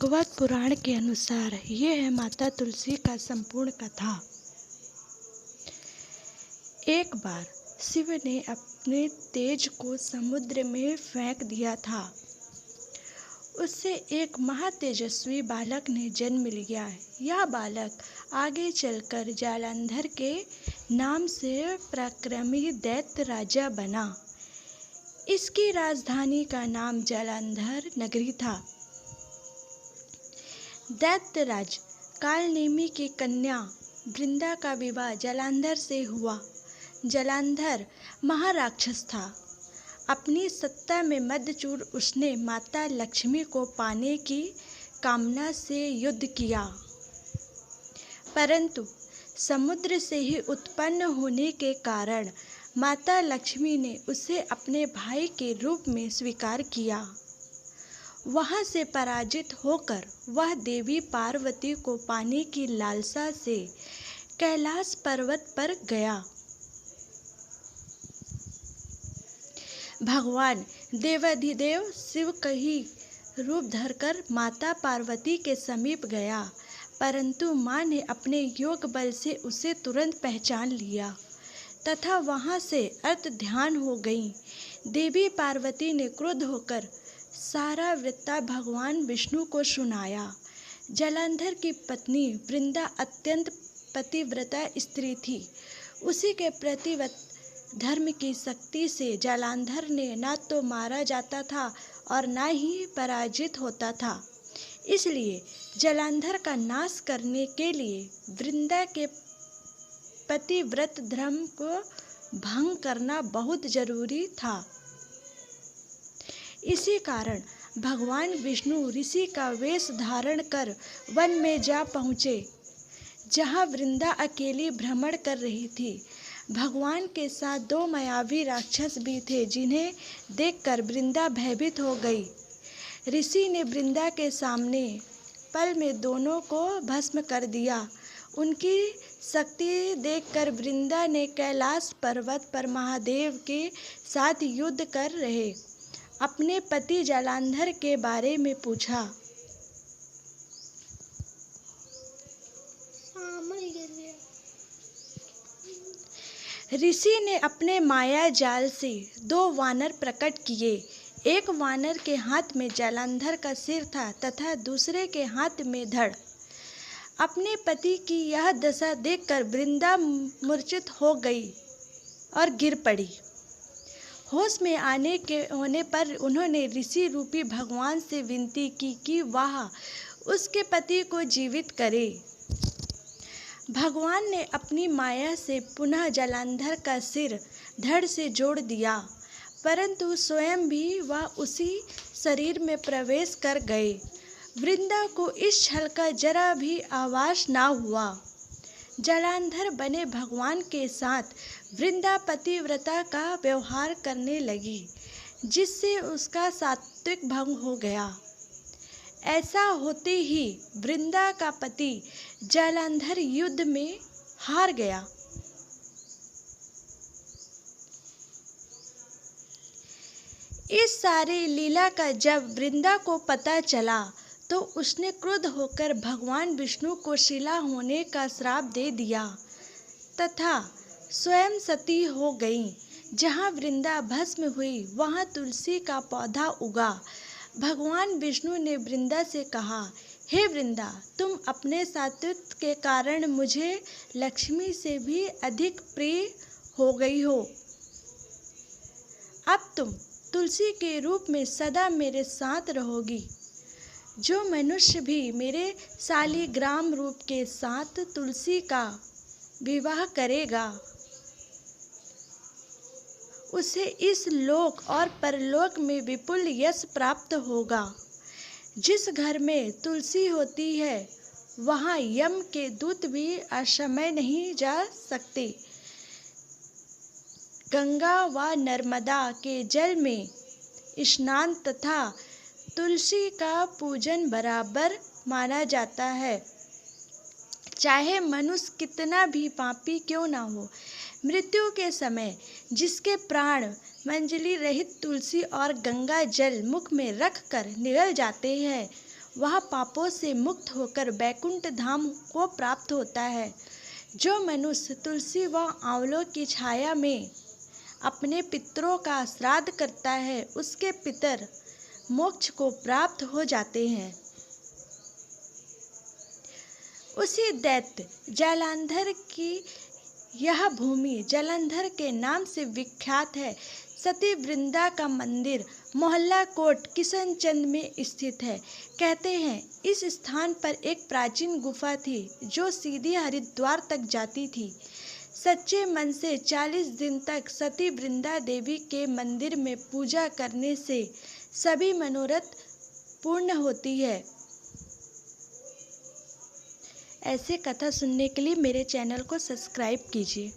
भागवत पुराण के अनुसार ये है माता तुलसी का संपूर्ण कथा। एक बार शिव ने अपने तेज को समुद्र में फेंक दिया था। उससे एक महातेजस्वी बालक ने जन्म लिया। यह बालक आगे चलकर जालंधर के नाम से पराक्रमी दैत्य राजा बना। इसकी राजधानी का नाम जालंधर नगरी था। दैत्यराज कालनेमी की कन्या वृंदा का विवाह जालंधर से हुआ। जालंधर महाराक्षस था। अपनी सत्ता में मदचूर उसने माता लक्ष्मी को पाने की कामना से युद्ध किया, परंतु समुद्र से ही उत्पन्न होने के कारण माता लक्ष्मी ने उसे अपने भाई के रूप में स्वीकार किया। वहां से पराजित होकर वह देवी पार्वती को पाने की लालसा से कैलाश पर्वत पर गया। भगवान देवाधिदेव शिव का ही रूप धरकर माता पार्वती के समीप गया, परंतु मां ने अपने योग बल से उसे तुरंत पहचान लिया तथा वहां से अर्थ ध्यान हो गई। देवी पार्वती ने क्रुद्ध होकर सारा वृत्तांत भगवान विष्णु को सुनाया। जालंधर की पत्नी वृंदा अत्यंत पतिव्रता स्त्री थी। उसी के प्रतिव्रत धर्म की शक्ति से जालंधर ने न तो मारा जाता था और न ही पराजित होता था। इसलिए जालंधर का नाश करने के लिए वृंदा के पतिव्रत धर्म को भंग करना बहुत जरूरी था। इसी कारण भगवान विष्णु ऋषि का वेश धारण कर वन में जा पहुँचे, जहाँ वृंदा अकेली भ्रमण कर रही थी। भगवान के साथ दो मायावी राक्षस भी थे, जिन्हें देखकर वृंदा भयभीत हो गई। ऋषि ने वृंदा के सामने पल में दोनों को भस्म कर दिया। उनकी शक्ति देखकर वृंदा ने कैलाश पर्वत पर महादेव के साथ युद्ध कर रहे अपने पति जालंधर के बारे में पूछा। ऋषि ने अपने माया जाल से दो वानर प्रकट किए। एक वानर के हाथ में जालंधर का सिर था तथा दूसरे के हाथ में धड़। अपने पति की यह दशा देखकर वृंदा मूर्छित हो गई और गिर पड़ी। होश में होने पर उन्होंने ऋषि रूपी भगवान से विनती की कि वह उसके पति को जीवित करे। भगवान ने अपनी माया से पुनः जालंधर का सिर धड़ से जोड़ दिया, परंतु स्वयं भी वह उसी शरीर में प्रवेश कर गए। वृंदा को इस छल का जरा भी आभास न हुआ। जालंधर बने भगवान के साथ वृंदा पतिव्रता का व्यवहार करने लगी, जिससे उसका सात्विक भंग हो गया। ऐसा होते ही वृंदा का पति जालंधर युद्ध में हार गया। इस सारी लीला का जब वृंदा को पता चला तो उसने क्रुद्ध होकर भगवान विष्णु को शिला होने का श्राप दे दिया तथा स्वयं सती हो गई। जहाँ वृंदा भस्म हुई वहाँ तुलसी का पौधा उगा। भगवान विष्णु ने वृंदा से कहा, हे वृंदा, तुम अपने सात्वित्व के कारण मुझे लक्ष्मी से भी अधिक प्रिय हो गई हो। अब तुम तुलसी के रूप में सदा मेरे साथ रहोगी। जो मनुष्य भी मेरे शालिग्राम रूप के साथ तुलसी का विवाह करेगा, उसे इस लोक और परलोक में विपुल यश प्राप्त होगा। जिस घर में तुलसी होती है वहाँ यम के दूत भी असमय नहीं जा सकते। गंगा व नर्मदा के जल में स्नान तथा तुलसी का पूजन बराबर माना जाता है। चाहे मनुष्य कितना भी पापी क्यों ना हो, मृत्यु के समय जिसके प्राण मंजली रहित तुलसी और गंगा जल मुख में रख कर निगल जाते हैं, वह पापों से मुक्त होकर बैकुंठ धाम को प्राप्त होता है। जो मनुष्य तुलसी व आंवलों की छाया में अपने पितरों का श्राद्ध करता है, उसके पितर मोक्ष को प्राप्त हो जाते हैं। उसी दैत्य जालंधर की यह भूमि जालंधर के नाम से विख्यात है। सती वृंदा का मंदिर मोहल्ला कोट किशनचंद में स्थित है। कहते हैं इस स्थान पर एक प्राचीन गुफा थी जो सीधी हरिद्वार तक जाती थी। सच्चे मन से 40 दिन तक सती वृंदा देवी के मंदिर में पूजा करने से सभी मनोरथ पूर्ण होती है। ऐसे कथा सुनने के लिए मेरे चैनल को सब्सक्राइब कीजिए।